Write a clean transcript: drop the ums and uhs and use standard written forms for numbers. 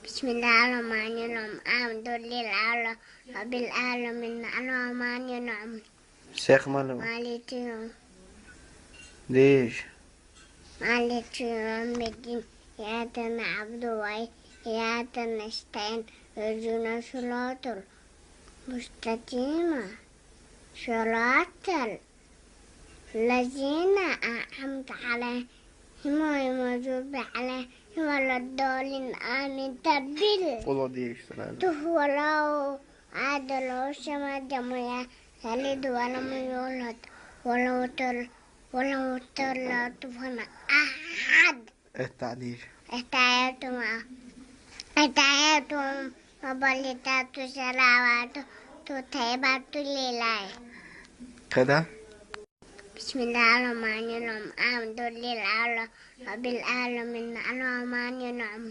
بسم الله الرحمن الرحيم الحمد لله رب العالمين الرحمن الرحيم شيخ مالو مالك يوم ليش مالك يوم الدين إياك نعبد وإياك نستعين اهدنا الصراط المستقيم صراط الذين أنعمت عليهم غير المغضوب عليهم ولا الضالين آمين تبل والله ديش سلام ولو عاد له السماء جميعا يلد ولم يولد ولو طلعت فانا أحد التعديش اتعيتم وبلتات سلاوات تطيبات لله كده بسم الله الرحمن الرحيم الحمد لله رب العالمين الرحمن الرحيم